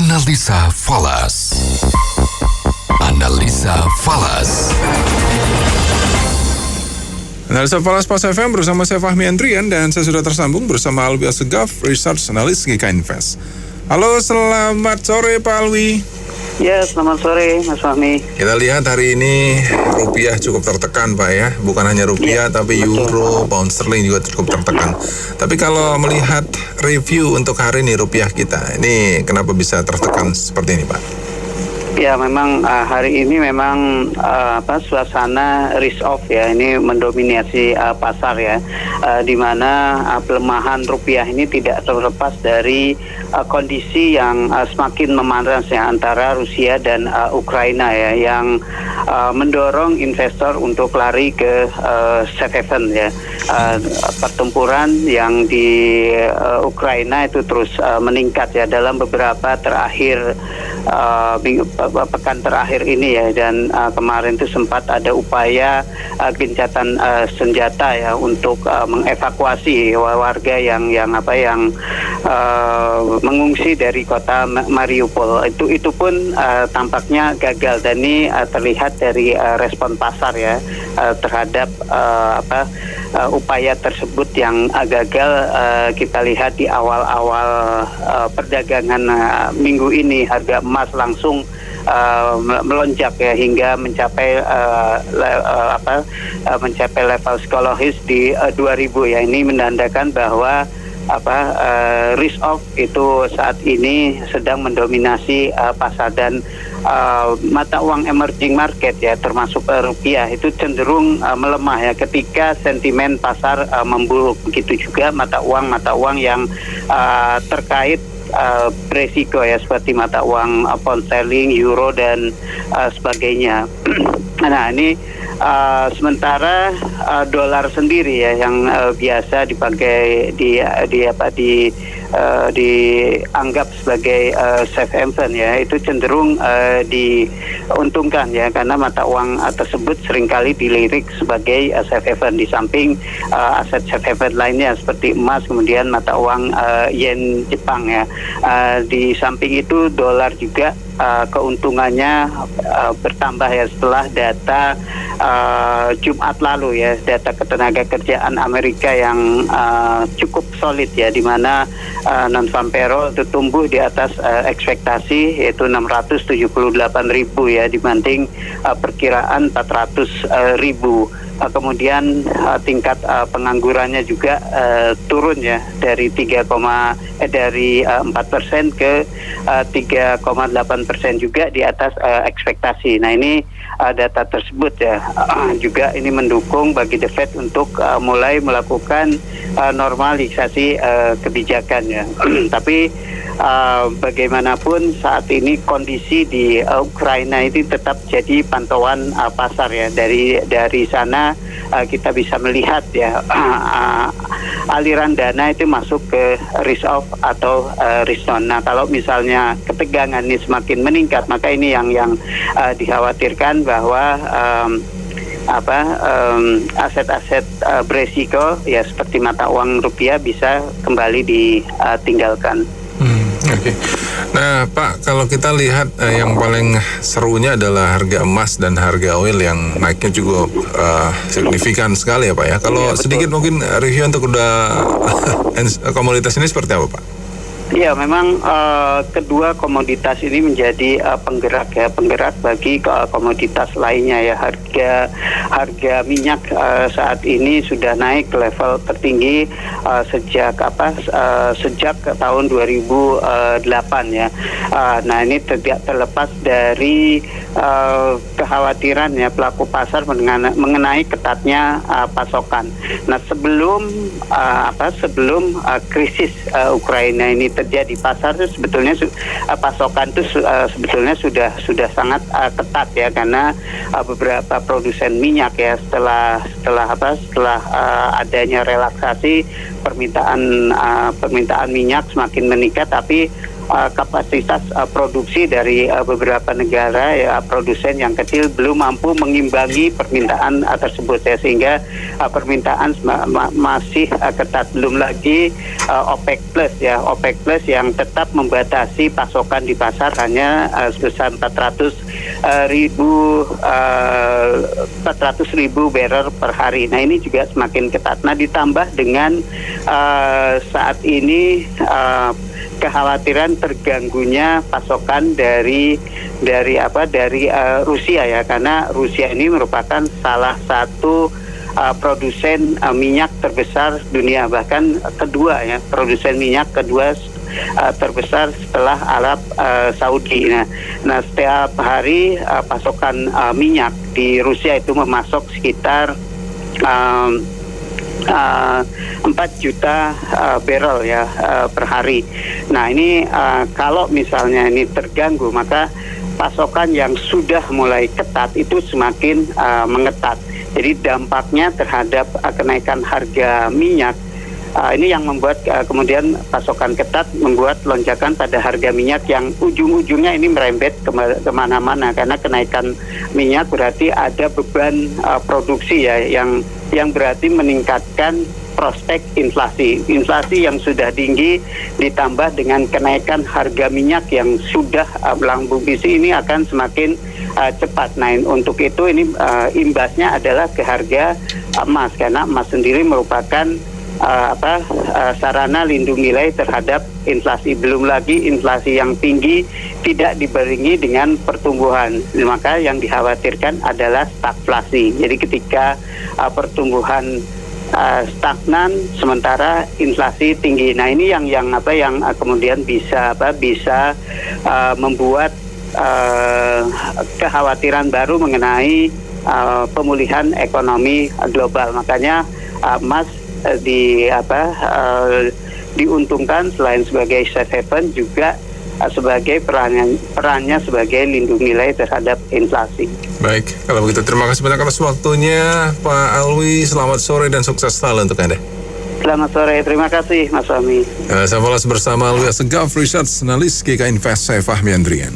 Analisa Falas. Analisa Falas. Analisa Falas Pas FM bersama saya Fahmi Andrian dan saya sudah tersambung bersama Alwi Assegaf, Research Analyst GK Invest. Halo, selamat sore Pak Alwi. Ya, selamat sore Mas Fahmi. Kita lihat hari ini rupiah cukup tertekan Pak ya. Bukan hanya rupiah tapi euro, pound sterling juga cukup tertekan. Tapi kalau melihat review untuk hari ini rupiah kita, ini kenapa bisa tertekan seperti ini Pak? Ya, memang hari ini memang suasana risk off ya, ini mendominasi pasar ya, di mana pelemahan rupiah ini tidak terlepas dari kondisi yang semakin memanas ya antara Rusia dan Ukraina ya, yang mendorong investor untuk lari ke safe haven ya. Pertempuran yang di Ukraina itu terus meningkat ya dalam beberapa pekan terakhir ini ya, dan kemarin itu sempat ada upaya gencatan senjata ya untuk mengevakuasi warga yang mengungsi dari kota Mariupol. Itu pun tampaknya gagal, dan ini terlihat dari respon pasar ya terhadap upaya tersebut yang gagal. Kita lihat di awal-awal perdagangan minggu ini harga emas langsung melonjak ya hingga mencapai level psikologis di 2000 ya. Ini menandakan bahwa risk off itu saat ini sedang mendominasi pasar, dan mata uang emerging market ya termasuk rupiah itu cenderung melemah ya ketika sentimen pasar memburuk. Begitu juga mata uang yang terkait beresiko ya, seperti mata uang pound sterling, euro dan sebagainya. Nah, ini sementara dolar sendiri ya yang biasa dipakai dianggap sebagai safe haven ya, itu cenderung diuntungkan ya, karena mata uang tersebut seringkali dilirik sebagai safe haven di samping aset safe haven lainnya seperti emas, kemudian mata uang yen Jepang ya. Di samping itu dolar juga keuntungannya bertambah ya setelah data Jumat lalu ya, data ketenagakerjaan Amerika yang cukup solid ya, di mana non-farm payroll itu tumbuh di atas ekspektasi, yaitu 678.000 ya dibanding perkiraan 400.000. Kemudian tingkat penganggurannya juga turun ya dari 4% ke 3,8% juga di atas ekspektasi. Nah, ini data tersebut ya juga ini mendukung bagi The Fed untuk mulai melakukan normalisasi kebijakan ya. Tapi bagaimanapun saat ini kondisi di Ukraina ini tetap jadi pantauan pasar ya. Dari sana kita bisa melihat ya aliran dana itu masuk ke risk off atau risk on. Nah, kalau misalnya ketegangan ini semakin meningkat, maka ini yang dikhawatirkan bahwa aset-aset beresiko ya seperti mata uang rupiah bisa kembali ditinggalkan. Oke. Nah Pak, kalau kita lihat yang paling serunya adalah harga emas dan harga oil yang naiknya cukup signifikan sekali ya Pak ya. Kalau sedikit mungkin review untuk komoditas ini seperti apa Pak? Ya, memang kedua komoditas ini menjadi penggerak bagi komoditas lainnya ya. Harga minyak saat ini sudah naik ke level tertinggi sejak tahun 2008 ya. Nah, ini tidak terlepas dari kekhawatiran ya pelaku pasar mengenai ketatnya pasokan. Nah, sebelum krisis Ukraina ini terjadi, pasar itu sebetulnya pasokan itu sebetulnya sudah sangat ketat ya, karena beberapa produsen minyak ya setelah adanya relaksasi permintaan minyak semakin meningkat, tapi kapasitas produksi dari beberapa negara ya, produsen yang kecil belum mampu mengimbangi permintaan tersebut ya, sehingga permintaan masih ketat. Belum lagi OPEC Plus ya, OPEC Plus yang tetap membatasi pasokan di pasar hanya sebesar 400 ribu barrel per hari. Nah ini juga semakin ketat. Nah ditambah dengan saat ini kekhawatiran terganggunya pasokan dari Rusia ya, karena Rusia ini merupakan salah satu produsen minyak terbesar dunia, bahkan kedua ya, produsen minyak kedua terbesar setelah Arab Saudi. Nah setiap hari pasokan minyak di Rusia itu memasok sekitar 4 juta barrel ya per hari. Nah ini kalau misalnya ini terganggu, maka pasokan yang sudah mulai ketat itu semakin mengetat. Jadi dampaknya terhadap kenaikan harga minyak ini yang membuat kemudian pasokan ketat membuat lonjakan pada harga minyak yang ujung-ujungnya ini merembet kemana-mana, karena kenaikan minyak berarti ada beban produksi ya yang berarti meningkatkan prospek inflasi yang sudah tinggi ditambah dengan kenaikan harga minyak yang sudah melambung tinggi ini akan semakin cepat. Nah untuk itu ini imbasnya adalah ke harga emas, karena emas sendiri merupakan sarana lindung nilai terhadap inflasi. Belum lagi inflasi yang tinggi tidak dibarengi dengan pertumbuhan, maka yang dikhawatirkan adalah stagflasi. Jadi ketika pertumbuhan stagnan sementara inflasi tinggi, nah ini yang kemudian bisa membuat kekhawatiran baru mengenai pemulihan ekonomi global. Makanya emas diuntungkan selain sebagai safe haven juga sebagai perannya sebagai lindung nilai terhadap inflasi. Baik, kalau begitu terima kasih banyak atas waktunya Pak Alwi. Selamat sore dan sukses selalu untuk Anda. Selamat sore, terima kasih Mas Fahmi. Saya Falas bersama Alwi Assegaf, Research Analis GK Invest, saya Fahmi Andrian.